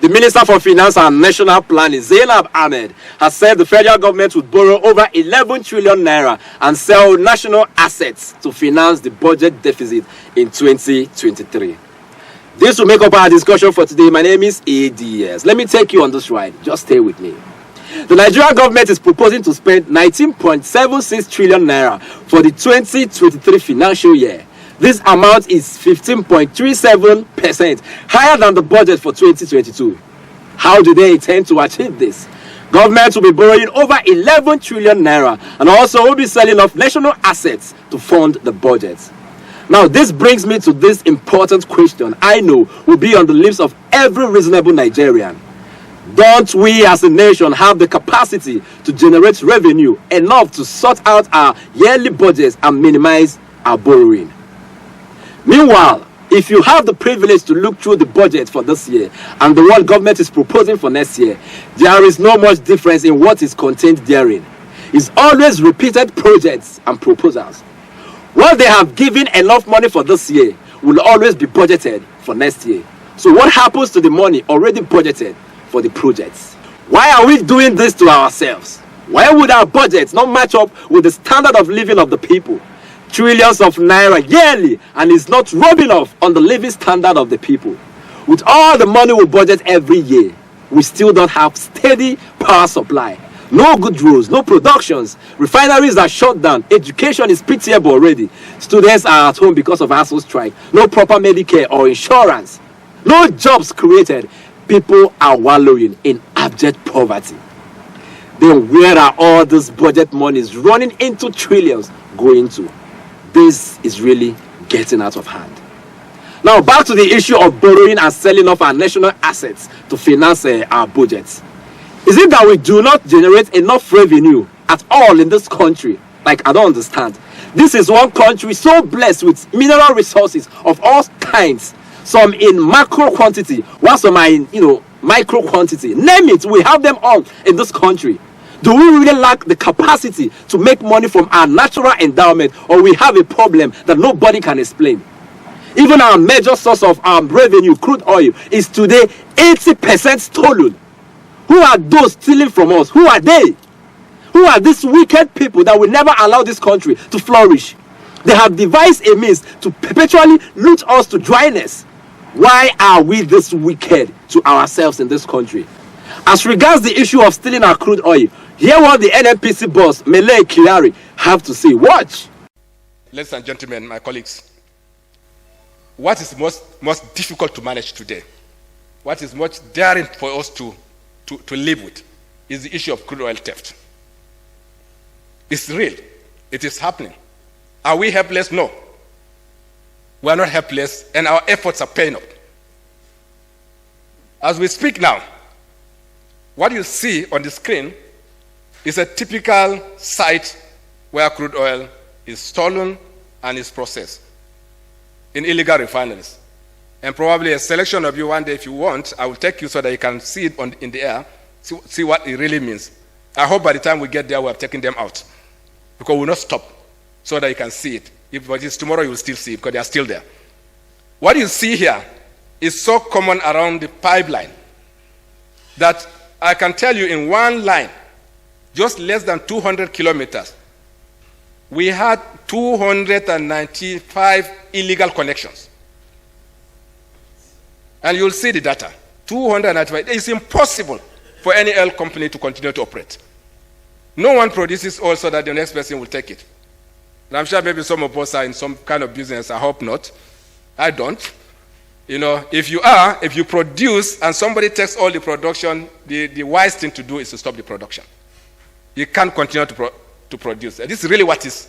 The Minister for Finance and National Planning, Zainab Ahmed, has said the federal government would borrow over 11 trillion naira and sell national assets to finance the budget deficit in 2023. This will make up our discussion for today. My name is ADS. Let me take you on this ride. Just stay with me. The Nigerian government is proposing to spend 19.76 trillion naira for the 2023 financial year. This amount is 15.37% higher than the budget for 2022. How do they intend to achieve this? Government will be borrowing over 11 trillion naira and also will be selling off national assets to fund the budget. Now, this brings me to this important question I know will be on the lips of every reasonable Nigerian. Don't we as a nation have the capacity to generate revenue enough to sort out our yearly budgets and minimize our borrowing? Meanwhile, if you have the privilege to look through the budget for this year and the one government is proposing for next year, there is no much difference in what is contained therein. It's always repeated projects and proposals. What they have given enough money for this year will always be budgeted for next year. So what happens to the money already budgeted for the projects? Why are we doing this to ourselves? Why would our budgets not match up with the standard of living of the people? Trillions of naira yearly, and it's not rubbing off on the living standard of the people. With all the money we budget every year, we still don't have steady power supply. No good roads, no productions, refineries are shut down, education is pitiable already. Students are at home because of ASU strike, no proper Medicare or insurance, no jobs created. People are wallowing in abject poverty. Then where are all these budget monies running into trillions going to? This is really getting out of hand. Now back to the issue of borrowing and selling off our national assets to finance our budgets. Is it that we do not generate enough revenue at all in this country? Like, I don't understand. This is one country so blessed with mineral resources of all kinds, some in macro quantity, while some are in micro quantity. Name it, we have them all in this country. Do we really lack the capacity to make money from our natural endowment, or we have a problem that nobody can explain? Even our major source of revenue, crude oil, is today 80% stolen. Who are those stealing from us? Who are they? Who are these wicked people that will never allow this country to flourish? They have devised a means to perpetually loot us to dryness. Why are we this wicked to ourselves in this country? As regards the issue of stealing our crude oil, hear what the NNPC boss, Mele Kyari, have to say. Watch. Ladies and gentlemen, my colleagues, what is most difficult to manage today, what is much daring for us to live with, is the issue of crude oil theft. It's real. It is happening. Are we helpless? No. We are not helpless, and our efforts are paying off. As we speak now, what you see on the screen is a typical site where crude oil is stolen and is processed in illegal refineries. And probably a selection of you one day, if you want, I will take you so that you can see it in the air, see what it really means. I hope by the time we get there, we have taken them out, because we will not stop so that you can see it. If it is tomorrow, you will still see it because they are still there. What you see here is so common around the pipeline that I can tell you in one line, just less than 200 kilometers, we had 295 illegal connections. And you'll see the data. 295. It's impossible for any oil company to continue to operate. No one produces oil so that the next person will take it. And I'm sure maybe some of us are in some kind of business. I hope not. I don't. If you produce and somebody takes all the production, the wise thing to do is to stop the production. You can't continue to produce. And this is really what is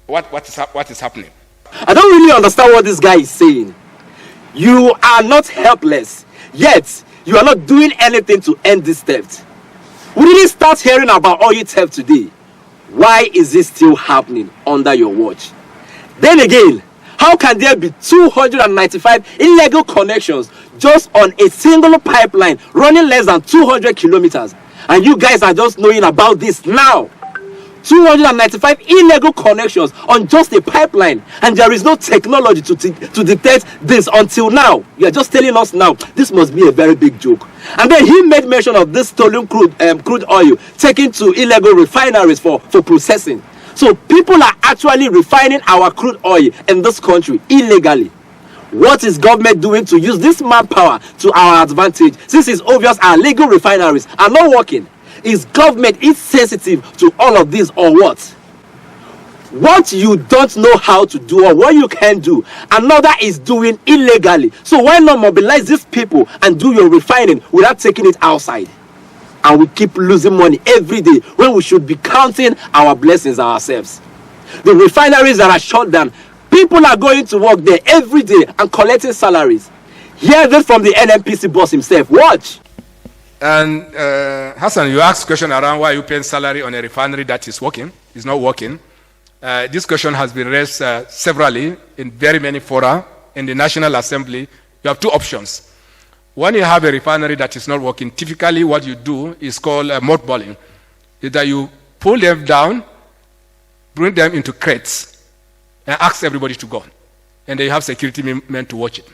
happening. I don't really understand what this guy is saying. You are not helpless, yet you are not doing anything to end this theft. We didn't start hearing about oil theft today. Why is this still happening under your watch? Then again, how can there be 295 illegal connections just on a single pipeline running less than 200 kilometers? And you guys are just knowing about this now. 295 illegal connections on just a pipeline, and there is no technology to detect this until now. You are just telling us now. This must be a very big joke. And then he made mention of this stolen crude oil taken to illegal refineries for processing. So people are actually refining our crude oil in this country illegally. What is government doing to use this manpower to our advantage, since it's obvious our legal refineries are not working? Is government insensitive to all of this, or what? What you don't know how to do or what you can do, another is doing illegally. So why not mobilize these people and do your refining without taking it outside? And we keep losing money every day when we should be counting our blessings ourselves. The refineries that are shut down, people are going to work there every day and collecting salaries. Hear this from the NNPC boss himself. Watch. And Hassan, you asked a question around why you paying salary on a refinery that is not working. This question has been raised severally in very many fora. In the National Assembly, you have two options. When you have a refinery that is not working, typically what you do is called mothballing. Is that you pull them down, bring them into crates, and ask everybody to go. And then you have security men to watch it.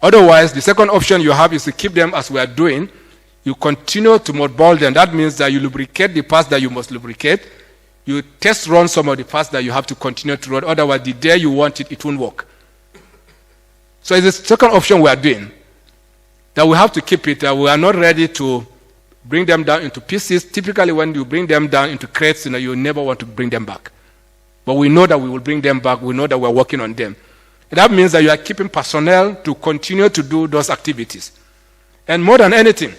Otherwise, the second option you have is to keep them as we are doing. You continue to mothball them. That means that you lubricate the parts that you must lubricate. You test run some of the parts that you have to continue to run. Otherwise, the day you want it, it won't work. So it's the second option we are doing. That we have to keep it. We are not ready to bring them down into pieces. Typically, when you bring them down into crates, you never want to bring them back. But we know that we will bring them back. We know that we are working on them. That means that you are keeping personnel to continue to do those activities. And more than anything,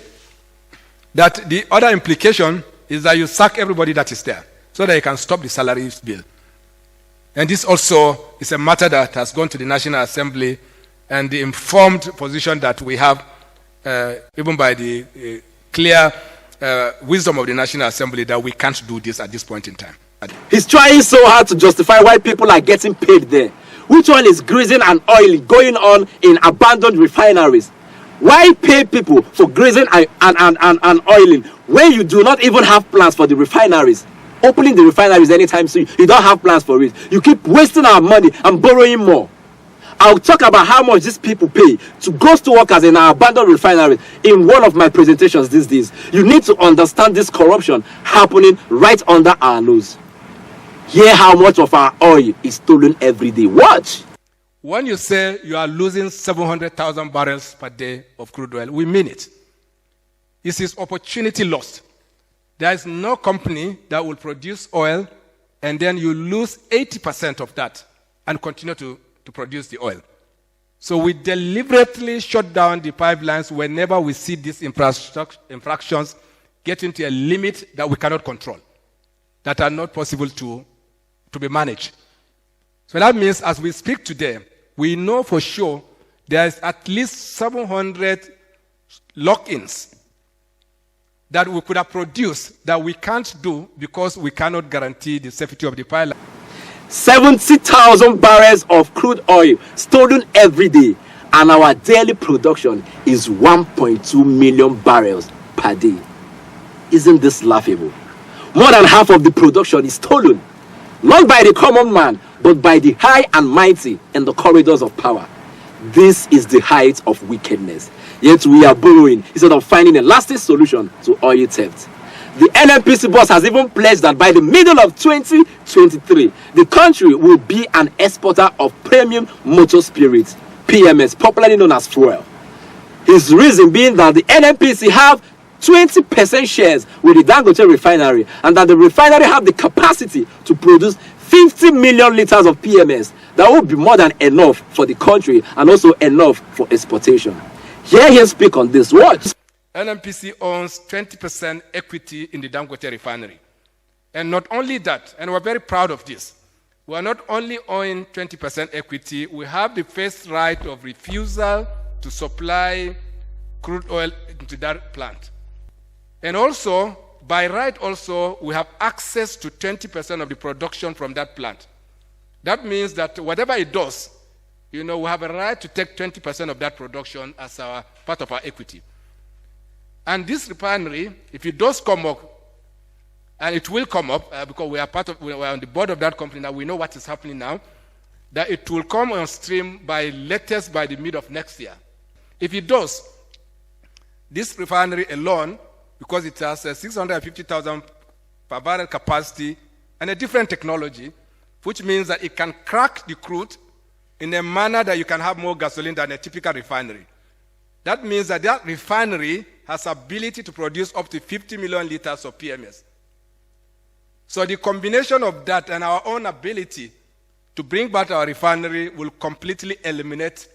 that the other implication is that you sack everybody that is there so that you can stop the salaries bill. And this also is a matter that has gone to the National Assembly, and the informed position that we have, even by the clear wisdom of the National Assembly, that we can't do this at this point in time. He's trying so hard to justify why people are getting paid there. Which one is grazing and oiling going on in abandoned refineries? Why pay people for grazing and oiling when you do not even have plans for the refineries? Opening the refineries anytime soon, you don't have plans for it. You keep wasting our money and borrowing more. I'll talk about how much these people pay to ghost workers in our abandoned refineries in one of my presentations these days. You need to understand this corruption happening right under our nose. Hear how much of our oil is stolen every day. Watch. When you say you are losing 700,000 barrels per day of crude oil, we mean it. This is opportunity lost. There is no company that will produce oil and then you lose 80% of that and continue to produce the oil. So we deliberately shut down the pipelines whenever we see these infractions getting to a limit that we cannot control, that are not possible to be managed. So that means as we speak today, we know for sure there is at least 700 lock-ins that we could have produced that we can't do because we cannot guarantee the safety of the pipeline. 70,000 barrels of crude oil stolen every day, and our daily production is 1.2 million barrels per day. Isn't this laughable? More than half of the production is stolen, not by the common man, but by the high and mighty in the corridors of power. This is the height of wickedness. Yet we are borrowing instead of finding a lasting solution to oil theft. The NNPC boss has even pledged that by the middle of 2023, the country will be an exporter of premium motor spirits, PMS, popularly known as fuel. His reason being that the NNPC have 20% shares with the Dangote refinery, and that the refinery have the capacity to produce 50 million liters of PMS. That would be more than enough for the country and also enough for exportation. Hear him speak on this. Watch. NNPC owns 20% equity in the Dangote refinery. And not only that, and we're very proud of this, we are not only owning 20% equity, we have the first right of refusal to supply crude oil into that plant. And also, by right also, we have access to 20% of the production from that plant. That means that whatever it does, we have a right to take 20% of that production as our part of our equity. And this refinery, if it does come up, and it will come up because we are on the board of that company now. We know what is happening now. That it will come on stream by the mid of next year. If it does, this refinery alone, because it has 650,000 per barrel capacity and a different technology, which means that it can crack the crude in a manner that you can have more gasoline than a typical refinery. That means that that refinery has ability to produce up to 50 million liters of PMS. So the combination of that and our own ability to bring back our refinery will completely eliminate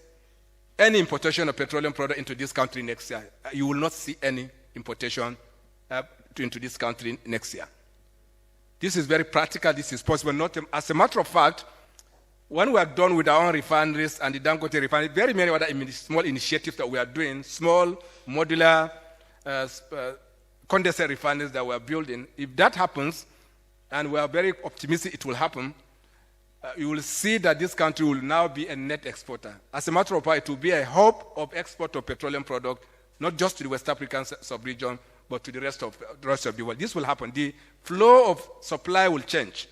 any importation of petroleum product into this country next year. You will not see any importation into this country next year. This is very practical. This is possible. As a matter of fact, when we are done with our own refineries and the Dangote refinery, very many other small initiatives that we are doing, small modular condensate refineries that we are building, if that happens, and we are very optimistic it will happen, you will see that this country will now be a net exporter. As a matter of fact, it will be a hub of export of petroleum product, not just to the West African sub-region, but to the rest of the world. This will happen. The flow of supply will change.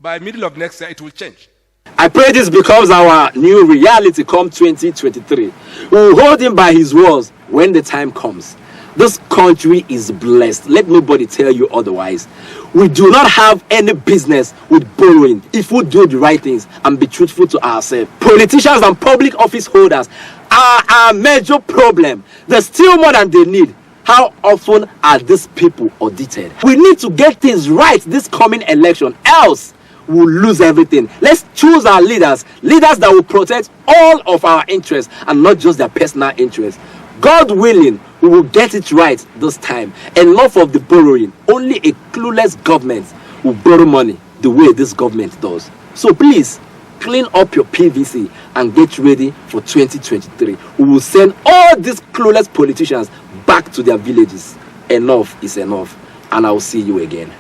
By middle of next year, it will change. I pray this becomes our new reality come 2023. We will hold him by his words when the time comes. This country is blessed. Let nobody tell you otherwise. We do not have any business with borrowing if we do the right things and be truthful to ourselves. Politicians and public office holders are our major problem. They steal more than they need. How often are these people audited? We need to get things right this coming election, else we'll lose everything. Let's choose our leaders that will protect all of our interests and not just their personal interests. God willing, we will get it right this time. Enough of the borrowing. Only a clueless government will borrow money the way this government does. So please, clean up your PVC and get ready for 2023. We will send all these clueless politicians back to their villages. Enough is enough. And I will see you again.